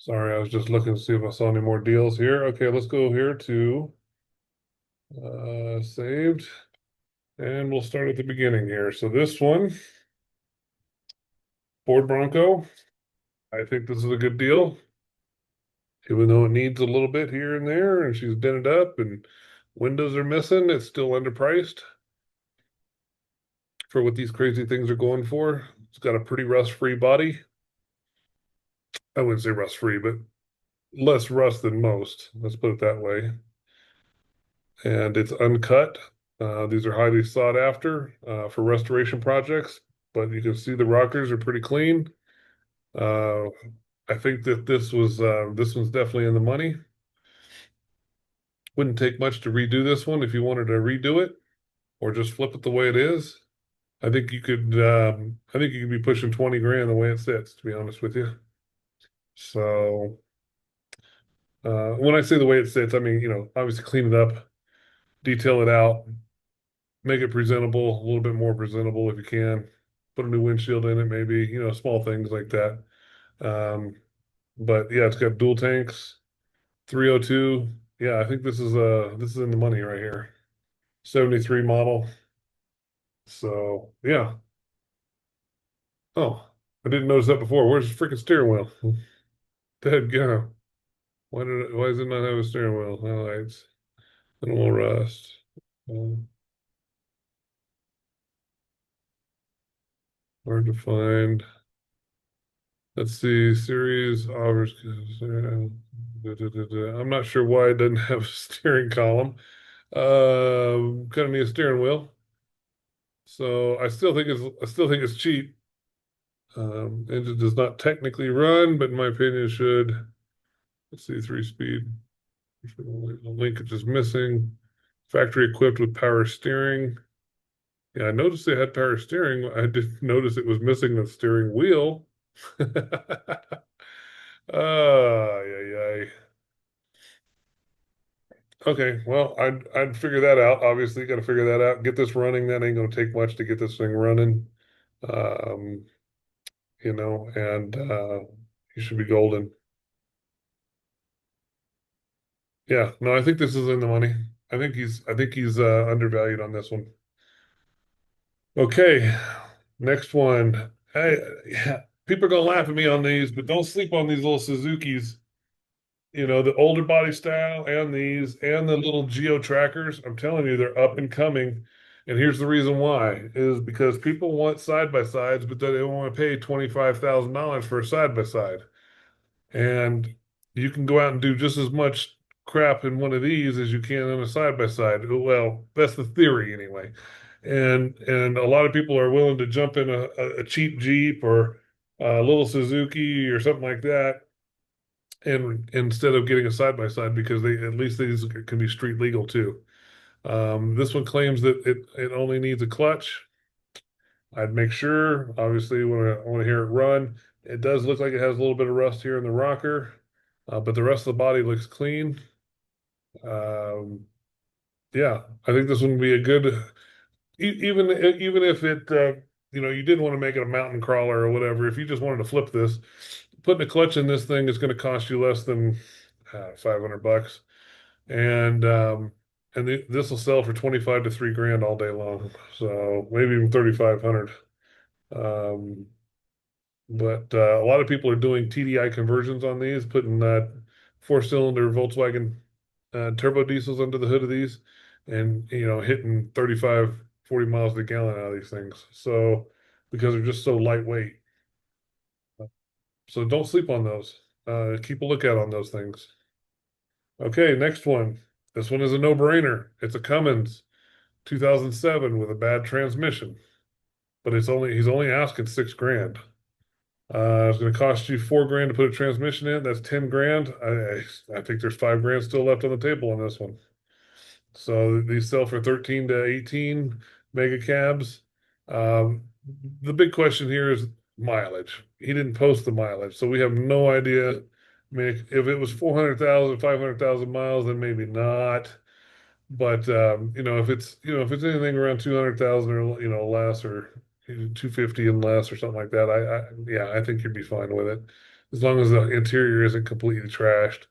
Sorry, I was just looking to see if I saw any more deals here. Okay, let's go here to saved, and we'll start at the beginning here. So this one, Ford Bronco, I think this is a good deal, even though it needs a little bit here and there, and she's dented up and windows are missing. It's still underpriced for what these crazy things are going for. It's got a pretty rust-free body. I wouldn't say rust-free, but less rust than most. Let's put it that way. And it's uncut. These are highly sought after for restoration projects, but you can see the rockers are pretty clean. Uh, I think that this one's definitely in the money. Wouldn't take much to redo this one if you wanted to redo it or just flip it the way it is. I think you could be pushing 20 grand the way it sits, to be honest with you. So when I say the way it sits, I mean, obviously clean it up, detail it out, make it presentable, a little bit more presentable if you can. Put a new windshield in it, maybe, small things like that. Um, but yeah, it's got dual tanks, 302. Yeah, I think this is in the money right here. 73 model. So yeah. Oh, I didn't notice that before. Where's the freaking steering wheel? Dead go. Why does it not have a steering wheel? Highlights and a little rust. Um, Hard to find. Let's see, series offers. I'm not sure why it doesn't have a steering column. Kind of need a steering wheel. So I still think it's cheap. Engine does not technically run, but in my opinion, it should. Let's see, 3 speed. The linkage is missing. Factory equipped with power steering. Yeah, I noticed they had power steering. I didn't notice it was missing the steering wheel. Yeah, yeah. Okay, well, I'd figure that out. Obviously, got to figure that out. Get this running. That ain't gonna take much to get this thing running. Um, and you should be golden. Yeah, no, I think this is in the money. I think he's undervalued on this one. Okay, next one. Hey, yeah, people are gonna laugh at me on these, but don't sleep on these little Suzukis. The older body style and these and the little geo trackers. I'm telling you, they're up and coming. And here's the reason why is because people want side by sides, but they don't want to pay $25,000 for a side by side. And you can go out and do just as much crap in one of these as you can in a side by side. Well, that's the theory anyway. And a lot of people are willing to jump in a cheap Jeep or a little Suzuki or something like that, and instead of getting a side by side because they at least these can be street legal too. This one claims that it only needs a clutch. I'd make sure, obviously, when I want to hear it run. It does look like it has a little bit of rust here in the rocker, but the rest of the body looks clean. Um, yeah, I think this one would be a good, even if you didn't want to make it a mountain crawler or whatever. If you just wanted to flip this, putting a clutch in this thing is going to cost you less than $500, and this will sell for 25 to 3 grand all day long. So maybe even 3,500. Um, but a lot of people are doing TDI conversions on these, putting four-cylinder Volkswagen turbo diesels under the hood of these, and hitting 35, 40 miles a gallon out of these things. So because they're just so lightweight. So don't sleep on those. Keep a lookout on those things. Okay, next one. This one is a no-brainer. It's a Cummins 2007 with a bad transmission, but he's only asking 6 grand. It's going to cost you 4 grand to put a transmission in. That's 10 grand. I think there's 5 grand still left on the table on this one. So these sell for 13 to 18 mega cabs. Um, the big question here is mileage. He didn't post the mileage, so we have no idea. I mean, if it was 400,000, 500,000 miles, then maybe not. But if it's anything around 200,000 or less, or 250 and less or something like that, yeah, I think you'd be fine with it. as long as the interior isn't completely trashed.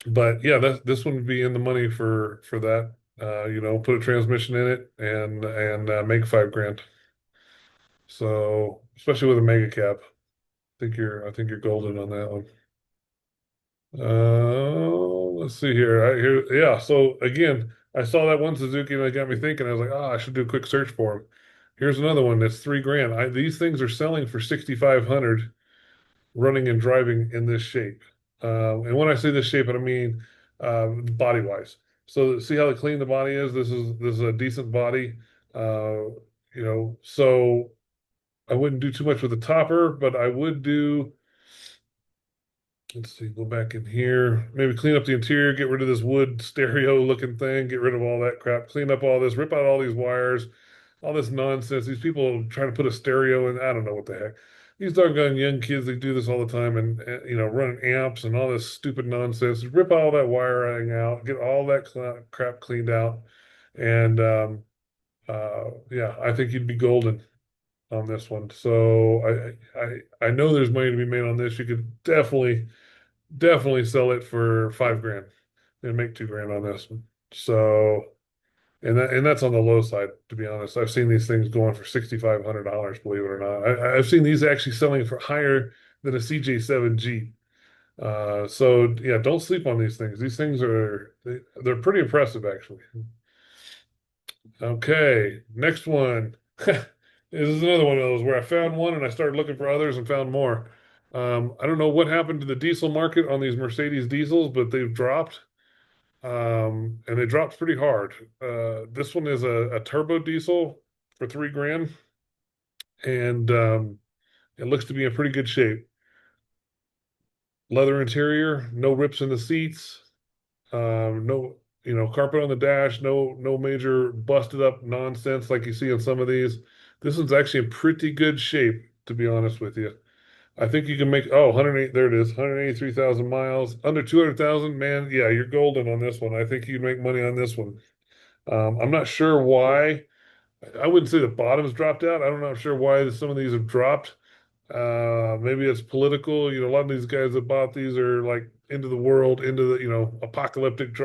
But yeah, this one would be in the money for that. Put a transmission in it and make 5 grand. So especially with a mega cab, I think you're golden on that one. Let's see here. Yeah. So again, I saw that one Suzuki and it got me thinking. I was like, oh, I should do a quick search for them. Here's another one that's 3 grand. These things are selling for 6,500 running and driving in this shape. And when I say this shape, I mean body wise. So see how clean the body is. This is a decent body. Uh, so I wouldn't do too much with the topper, but I would do. Let's see, go back in here. Maybe clean up the interior, get rid of this wood stereo looking thing, get rid of all that crap, clean up all this, rip out all these wires, all this nonsense. These people trying to put a stereo in, I don't know what the heck. These doggone young kids, they do this all the time and running amps and all this stupid nonsense. Rip all that wiring out, get all that crap cleaned out. And yeah, I think you'd be golden on this one. So I know there's money to be made on this. You could definitely sell it for 5 grand and make 2 grand on this one. So, and that's on the low side, to be honest. I've seen these things going for $6,500, believe it or not. I've seen these actually selling for higher than a CJ7 Jeep. So yeah, don't sleep on these things. These things they're pretty impressive actually. Okay, next one. This is another one of those where I found one and I started looking for others and found more. I don't know what happened to the diesel market on these Mercedes diesels, but they've dropped, and they dropped pretty hard. This one is a turbo diesel for 3 grand, and it looks to be in pretty good shape. Leather interior, no rips in the seats, no, carpet on the dash, no major busted up nonsense like you see in some of these. This one's actually in pretty good shape, to be honest with you. I think you can make, 108, there it is, 183,000 miles, under 200,000, man. Yeah, you're golden on this one. I think you'd make money on this one. I'm not sure why. I wouldn't say the bottom's dropped out. I'm not sure why some of these have dropped. Maybe it's political. A lot of these guys that bought these are like into the world, into the, apocalyptic,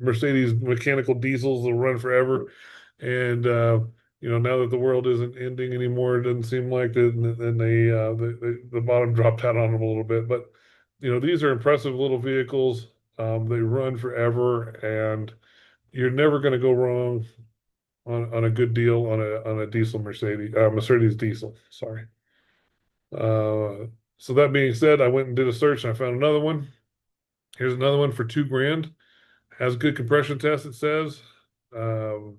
Mercedes mechanical diesels that run forever. And, now that the world isn't ending anymore, it doesn't seem like it. And then the bottom dropped out on them a little bit. But, these are impressive little vehicles. They run forever and you're never going to go wrong on a good deal on a diesel Mercedes diesel. Sorry. Uh, so that being said, I went and did a search and I found another one. Here's another one for 2 grand. Has good compression test, it says. Um,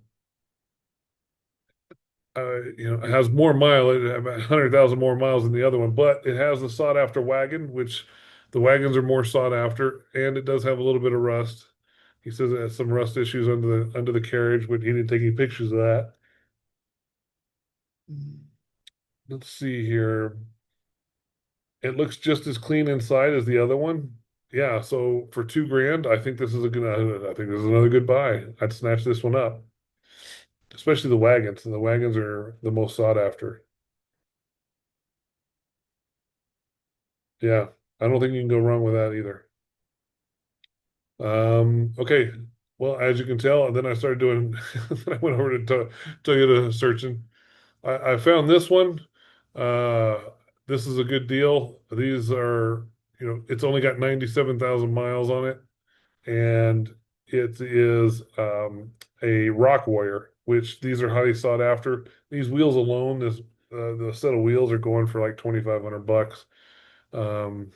it has more mileage, about 100,000 more miles than the other one, but it has the sought after wagon, which the wagons are more sought after, and it does have a little bit of rust. He says it has some rust issues under the carriage, but he didn't take any pictures of that. Let's see here. It looks just as clean inside as the other one. Yeah, so for 2 grand, I think this is another good buy. I'd snatch this one up, especially the wagons. And the wagons are the most sought after. Yeah, I don't think you can go wrong with that either. Okay. Well, as you can tell, and then I started doing, I went over to Toyota searching. I found this one. Uh, this is a good deal. These are, it's only got 97,000 miles on it, and it is a Rock Warrior, which these are highly sought after. These wheels alone, the set of wheels are going for like 2,500 bucks. Um,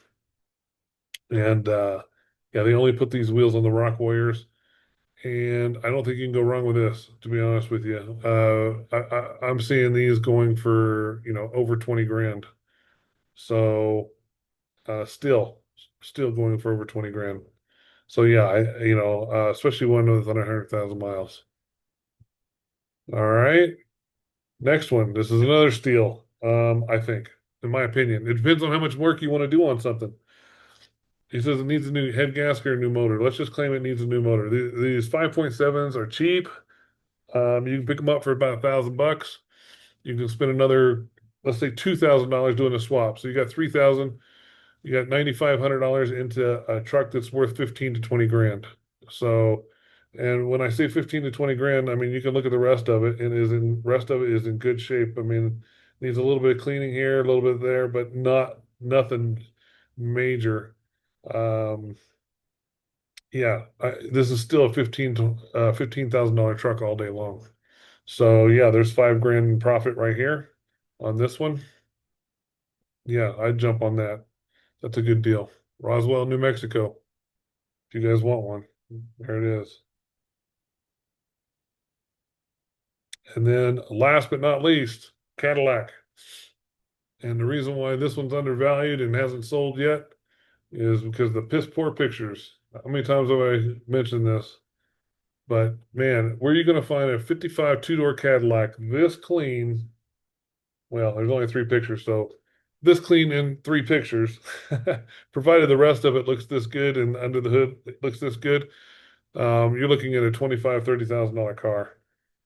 and yeah, they only put these wheels on the Rock Warriors. And I don't think you can go wrong with this, to be honest with you. I'm seeing these going for, over 20 grand. So still going for over 20 grand. So yeah, especially one with under 100,000 miles. All right. Next one. This is another steal. I think, in my opinion. It depends on how much work you want to do on something. He says it needs a new head gasket or a new motor. Let's just claim it needs a new motor. These 5.7s are cheap. You can pick them up for about $1,000. You can spend another. let's say $2,000 doing a swap. So you got 3,000, you got $9,500 into a truck that's worth 15 to 20 grand. So, and when I say 15 to 20 grand, I mean you can look at the rest of it and is in rest of it is in good shape. I mean, needs a little bit of cleaning here, a little bit there, but nothing major. Um, yeah, this is still a $15,000 truck all day long. So yeah, there's 5 grand in profit right here on this one. Yeah, I'd jump on that. That's a good deal. Roswell, New Mexico. If you guys want one, there it is. And then last but not least, Cadillac. And the reason why this one's undervalued and hasn't sold yet is because the piss poor pictures. How many times have I mentioned this? But man, where are you going to find a 55 two-door Cadillac this clean? Well, there's only 3 pictures, so this clean in 3 pictures, provided the rest of it looks this good and under the hood it looks this good, you're looking at a 25, $30,000 car.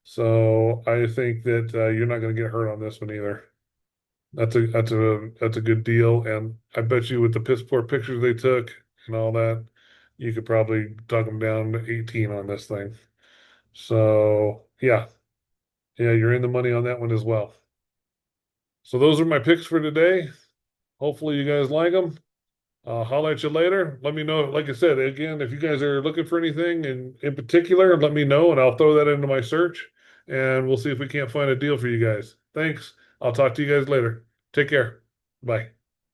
So I think that you're not going to get hurt on this one either. That's a good deal, and I bet you with the piss poor pictures they took and all that, you could probably talk them down to 18 on this thing. So yeah, yeah, you're in the money on that one as well. So those are my picks for today. Hopefully you guys like them. I'll holler at you later. Let me know. Like I said, again, if you guys are looking for anything in particular, let me know and I'll throw that into my search and we'll see if we can't find a deal for you guys. Thanks. I'll talk to you guys later. Take care. Bye.